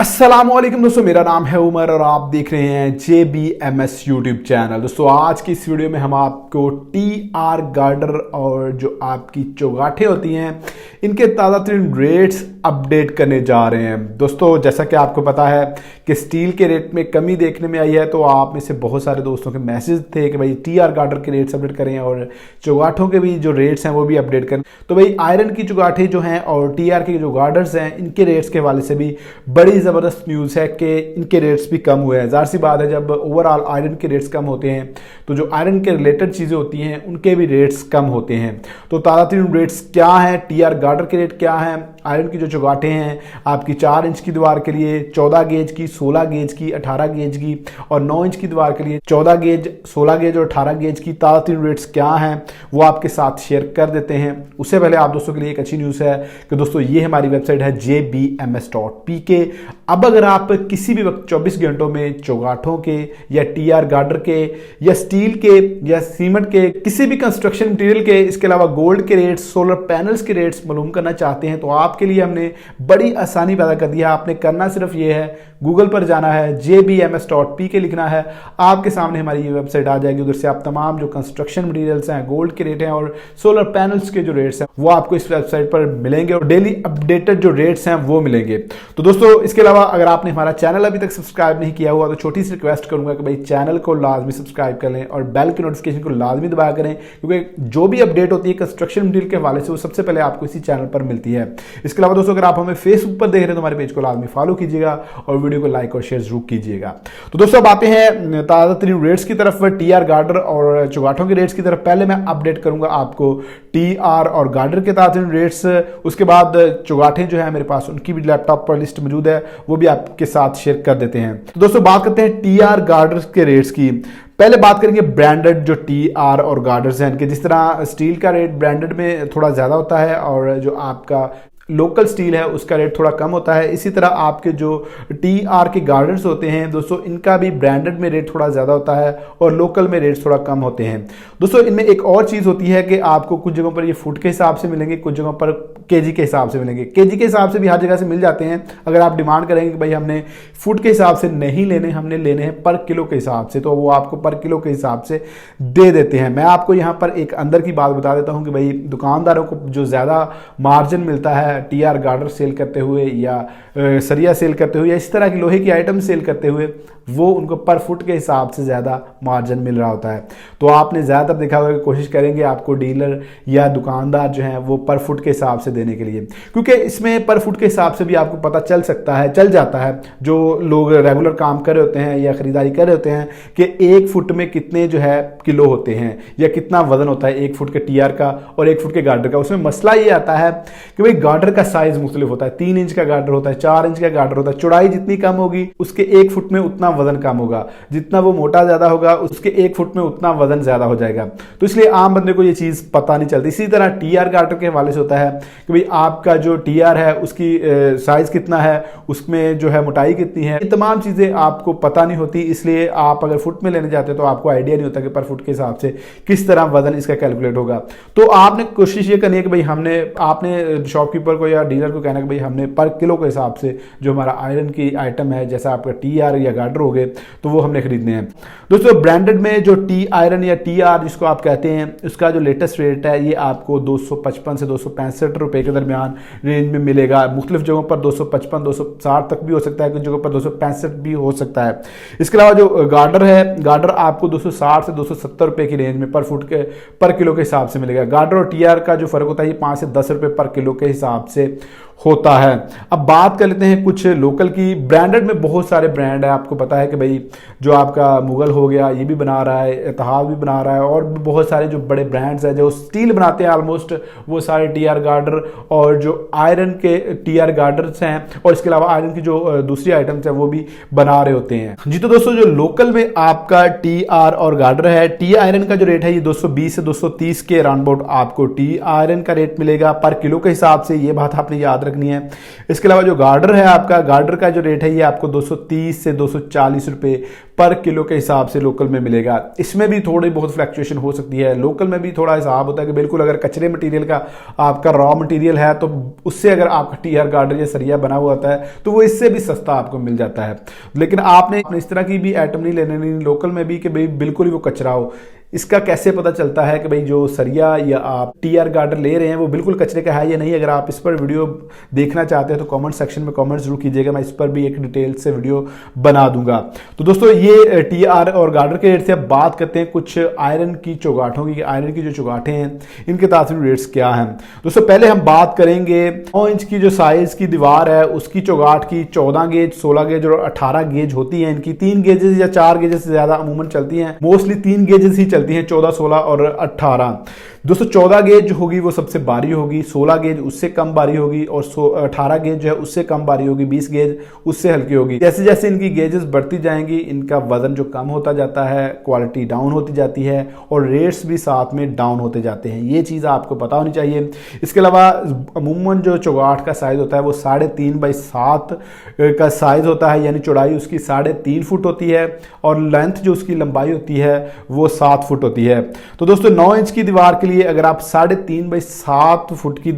अस्सलामुअलैकुम दोस्तों, मेरा नाम है उमर और आप देख रहे हैं JBMS यूट्यूब चैनल। दोस्तों आज की इस वीडियो में हम आपको TR गार्डर और जो आपकी चौगाठे होती हैं इनके ताज़ा तरीन रेट्स अपडेट करने जा रहे हैं। दोस्तों जैसा कि आपको पता है कि स्टील के रेट में कमी देखने में आई है, तो आप में से बहुत सारे दोस्तों के मैसेज थे कि भाई TR गार्डर के रेट्स अपडेट करें और चौगाठों के भी जो रेट्स हैं वो भी अपडेट करें। तो भाई आयरन की चौगाठे जो हैं और TR के जो गार्डर्स हैं इनके रेट्स के हवाले से भी बड़ी ज़बरदस्त न्यूज़ है कि इनके रेट्स भी कम हुए हैं। ज़ाहिर सी बात है, जब ओवरऑल आयरन के रेट्स कम होते हैं तो जो आयरन के रिलेटेड चीज़ें होती हैं उनके भी रेट्स कम होते हैं। तो ताज़ा तरीन रेट्स क्या हैं, TR गार्डर के रेट क्या हैं, आयरन की जो चौगाठे हैं आपकी 4 इंच की दीवार के लिए 14 गेज की, 16 गेज की, 18 गेज की और 9 इंच की दीवार के लिए 14 गेज, 16 गेज और 18 गेज की ताज़ा तरीन रेट्स क्या हैं वो आपके साथ शेयर कर देते हैं। उससे पहले आप दोस्तों के लिए एक अच्छी न्यूज़ है कि दोस्तों ये हमारी वेबसाइट है jbms.pk। अब अगर आप किसी भी वक्त 24 घंटों में चौगाठों के या TR गार्डर के या स्टील के या सीमेंट के किसी भी कंस्ट्रक्शन मटेरियल के, इसके अलावा गोल्ड के रेट्स, सोलर पैनल्स के रेट्स मालूम करना चाहते हैं तो आपके लिए हमने बड़ी आसानी पैदा कर दी है। आपने करना सिर्फ ये है, गूगल पर जाना है, jbms.pk लिखना है, आपके सामने हमारी ये वेबसाइट आ जाएगी। उधर से आप तमाम जो कंस्ट्रक्शन मटेरियल्स हैं, गोल्ड के रेट हैं और सोलर पैनल्स के जो रेट्स हैं वो आपको इस वेबसाइट पर मिलेंगे और डेली अपडेटेड जो रेट्स हैं वो मिलेंगे। तो दोस्तों इसके अलावा अगर आपने हमारा चैनल अभी तक सब्सक्राइब नहीं किया हुआ तो छोटी सी रिक्वेस्ट करूंगा कि भाई चैनल को लाजमी सब्सक्राइब कर लें और बेल की नोटिफिकेशन को लाजमी दबाया करें, क्योंकि जो भी अपडेट होती है कंस्ट्रक्शन मटेरियल के हवाले से वो सबसे पहले आपको इसी चैनल पर मिलती है। इसके अलावा दोस्तों अगर आप हमें फेसबुक पर देख रहे हैं तो हमारे पेज को लाजमी फॉलो कीजिएगा और वीडियो को लाइक और शेयर जरूर कीजिएगा। तो दोस्तों अब आते हैं ताज़ा तरीन रेट्स की तरफ, TR गार्डर और चौगाठों के रेट्स की तरफ। पहले मैं अपडेट करूंगा आपको TR और गार्डर के ताज़ा तरीन रेट्स, उसके बाद चौगाठे जो है मेरे पास उनकी भी लैपटॉप पर लिस्ट मौजूद है, वो भी आपके साथ शेयर कर देते हैं। तो दोस्तों बात करते हैं TR गार्डर के रेट्स की। पहले बात करेंगे ब्रांडेड जो TR और गार्डर्स हैं इनके। जिस तरह स्टील का रेट ब्रांडेड में थोड़ा ज़्यादा होता है और जो आपका लोकल स्टील है उसका रेट थोड़ा कम होता है, इसी तरह आपके जो TR के गार्डर्स होते हैं दोस्तों इनका भी ब्रांडेड में रेट थोड़ा ज़्यादा होता है और लोकल में रेट थोड़ा कम होते हैं। दोस्तों इनमें एक और चीज़ होती है कि आपको कुछ जगहों पर ये फुट के हिसाब से मिलेंगे, कुछ जगहों पर केजी के हिसाब से मिलेंगे। केजी के हिसाब से भी हर जगह से मिल जाते हैं। अगर आप डिमांड करेंगे कि भाई हमने फुट के हिसाब से नहीं लेने, हमने लेने हैं पर किलो के हिसाब से, तो वो आपको पर किलो के हिसाब से दे देते हैं। मैं आपको यहाँ पर एक अंदर की बात बता देता हूँ कि भाई दुकानदारों को जो ज़्यादा मार्जिन मिलता है TR गार्डर सेल करते हुए या सरिया सेल करते हुए या इस तरह की लोहे की आइटम सेल करते हुए, वो उनको पर फुट के हिसाब से ज़्यादा मार्जिन मिल रहा होता है। तो आपने ज़्यादातर देखा होगा कि कोशिश करेंगे आपको डीलर या दुकानदार जो हैं वो पर फुट के हिसाब से देने के लिए, क्योंकि इसमें पर फुट के हिसाब से भी आपको पता चल जाता है जो लोग रेगुलर काम कर रहे होते हैं या ख़रीदारी कर रहे होते हैं कि 1 फुट में कितने जो है किलो होते हैं या कितना वजन होता है 1 फुट के TR का और 1 फुट के गार्डर का। उसमें मसला ये आता है कि भाई गार्डर का साइज़ मुख्तलिफ होता है। 3 इंच का गार्डर होता है, 4 इंच का गार्डर होता है। चौड़ाई जितनी कम होगी उसके 1 फुट में उतना वजन कम होगा, जितना वो मोटा ज्यादा होगा उसके 1 फुट में उतना वजन ज्यादा हो जाएगा। तो इसलिए आम बंदे को ये चीज पता नहीं चलती। इसी तरह TR गार्डर के हवाले से होता है कि भाई आपका जो TR है उसकी साइज कितना है, उसमें जो है मोटाई कितनी है, ये तमाम चीजें आपको पता नहीं होती। इसलिए आप अगर फुट में लेने जाते हैं तो आपको आइडिया नहीं होता कि पर फुट के हिसाब से किस तरह वजन इसका कैलकुलेट होगा। तो आपने कोशिश ये करनी है कि भाई आपने शॉपकीपर को या डीलर को कहना कि भाई हमने पर किलो के हिसाब से जो हमारा आयरन की आइटम है, जैसा आपका TR या गार्डर हो गए, तो वो हमने खरीदने हैं। दोस्तों ब्रांडेड में जो टी आयरन या TR जिसको आप कहते हैं, उसका जो लेटेस्ट रेट है ये आपको 255 से 265 रुपए के दरमियान रेंज में मिलेगा। मुख्तलिफ जगहों पर 255, 260 तक भी हो सकता है, कुछ जगहों पर 265 भी हो सकता है। इसके अलावा जो गार्डर है, गार्डर आपको 260 से 270 रुपए की रेंज में पर किलो के हिसाब से मिलेगा। गार्डर और TR का जो फर्क होता है ये 5 से 10 रुपए पर किलो के हिसाब से होता है। अब बात कर लेते हैं कुछ लोकल की। ब्रांडेड में बहुत सारे ब्रांड है, आपको पता है कि भाई जो आपका मुगल हो गया ये भी बना रहा है, इत्तेहाद भी बना रहा है और भी बहुत सारे जो बड़े ब्रांड्स हैं जो स्टील बनाते हैं ऑलमोस्ट वो सारे TR गार्डर और जो आयरन के TR गार्डर्स हैं और इसके अलावा आयरन की जो दूसरी आइटम्स हैं वो भी बना रहे होते हैं जी। तो दोस्तों जो लोकल में आपका TR और गार्डर है, T आयरन का जो रेट है ये 220 से 230 के अराउंड अबाउट आपको T आयरन का रेट मिलेगा पर किलो के हिसाब से। ये बात आपने याद रखनी है। इसके अलावा जो गार्डर है आपका, गार्डर का जो रेट है ये आपको 230 से 240 रुपये पर किलो के हिसाब से लोकल में मिलेगा। इसमें भी थोड़ी बहुत फ्लैक्चुएशन हो सकती है। लोकल में भी थोड़ा हिसाब होता है कि बिल्कुल अगर कचरे मटेरियल का आपका रॉ मटेरियल है तो उससे अगर आपका टीआर गार्डर या सरिया बना हुआ होता है तो वो इससे भी सस्ता आपको मिल जाता है। लेकिन आपने इस तरह की भी आइटम नहीं लेने लोकल में भी कि भाई बिल्कुल ही वो कचरा हो। इसका कैसे पता चलता है कि भाई जो सरिया या आप टीआर गार्डर ले रहे हैं वो बिल्कुल कचरे का है या नहीं? अगर आप इस पर वीडियो देखना चाहते हैं तो कमेंट सेक्शन में कमेंट जरूर कीजिएगा, मैं इस पर भी एक डिटेल से वीडियो बना दूंगा। तो दोस्तों ये टीआर और गार्डर के रेट से अब बात करते हैं कुछ आयरन की चौगाठों की। आयरन की जो चौगाठें हैं इनके तासीर रेट्स क्या हैं। दोस्तों पहले हम बात करेंगे 9 इंच की जो साइज की दीवार है उसकी चौगाठ की। 14 गेज, 16 गेज और 18 गेज होती है। इनकी 3 गेजेस या 4 गेजेस से ज्यादा अमूमन चलती हैं। मोस्टली 3 गेजेस ही चलती हैं, 14, 16 और 18। दोस्तों 14 गेज जो होगी वो सबसे भारी होगी, 16 गेज उससे कम भारी होगी और 18 गेज जो है उससे कम भारी होगी, 20 गेज उससे हल्की होगी। जैसे जैसे इनकी गेजेस बढ़ती जाएंगी इनका वजन जो कम होता जाता है, क्वालिटी डाउन होती जाती है और रेट्स भी साथ में डाउन होते जाते हैं। ये चीज़ आपको पता होनी चाहिए। इसके अलावा अमूमन जो चौगाठ का साइज होता है वो 3.5 बाई 7 का साइज होता है, यानी चौड़ाई उसकी 3.5 फुट होती है और लेंथ जो उसकी लंबाई होती है वो 7 फुट होती है। तो दोस्तों 9 इंच की दीवार के लिए अगर आप 3.5 बाई 7 फुट की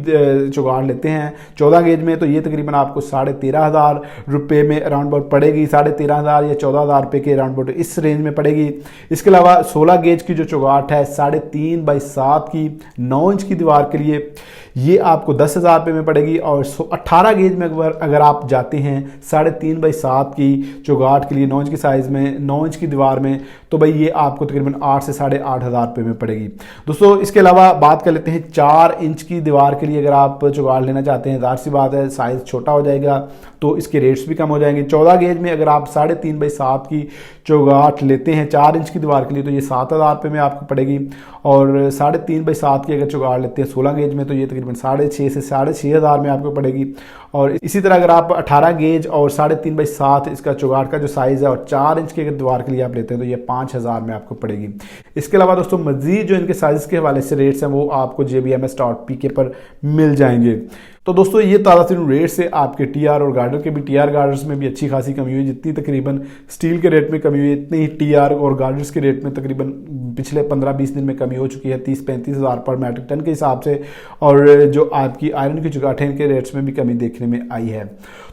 चौगाठ लेते हैं 14 गेज में तो ये तकरीबन आपको 13,500 रुपये में अराउंड अबाउट पड़ेगी। 13,500 या 14,000 रुपये के अराउंड अबाउट इस रेंज में पड़ेगी। इसके अलावा 16 गेज की जो चौगाठ है 3.5 बाई 7 की 9 इंच की दीवार के लिए ये आपको 10,000 रुपये में पड़ेगी। और 18 गेज में अगर आप जाते हैं 3.5 बाई 7 की चौगाठ के लिए 9 इंच की साइज में 9 इंच की दीवार में तो भाई ये आपको तकरीबन 8 से 8,500 रुपये में पड़ेगी। दोस्तों इसके अलावा बात कर लेते हैं 4 इंच की दीवार के लिए अगर आप चौगाठ लेना चाहते हैं, जाहिर सी बात है साइज छोटा हो जाएगा तो इसके रेट्स भी कम हो जाएंगे। 14 गेज में अगर आप 3.5 बाई 7 की चौगाठ लेते हैं 4 इंच की दीवार के लिए तो ये 7,000 रुपये में आपको पड़ेगी। और 3.5 बाई 7 की अगर चौगाठ लेते हैं 16 गेज में तो ये तकरीबन 6,500 से 6,500 में आपको पड़ेगी। और इसी तरह अगर आप 18 गेज और 3.5 बाई 7 इसका चौगाठ का जो साइज है और 4 इंच की अगर दीवार के लिए आप लेते हैं तो ये 5,000 में आपको पड़ेगी। इसके अलावा दोस्तों मजीद जो इनके साइज के हवाले से रेट्स हैं वो आपको jbms.pk पर मिल जाएंगे। तो दोस्तों ये ताज़ा तरीन रेट से आपके टीआर और गार्डर के भी, टीआर गार्डर्स में भी अच्छी खासी कमी हुई। जितनी तकरीबन स्टील के रेट में कमी हुई इतनी ही टीआर और गार्डर्स के रेट में तकरीबन पिछले 15-20 दिन में कमी हो चुकी है 30-35 हज़ार पर मेट्रिक टन के हिसाब से। और जो आपकी आयरन की चौगाठें के रेट्स में भी कमी देखने में आई है।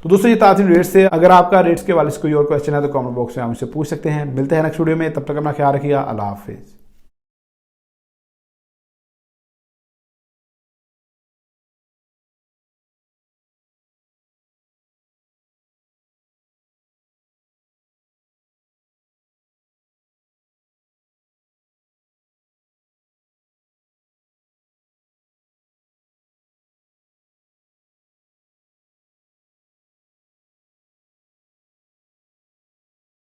तो दोस्तों ये ताज़ा रेट से अगर आपका रेट्स के वाले से कोई और क्वेश्चन है तो कमेंट बॉक्स में आप मुझसे पूछ सकते हैं। मिलते हैं नेक्स्ट वीडियो में, तब तक अपना ख्याल रखिएगा। अल्लाह हाफिज़।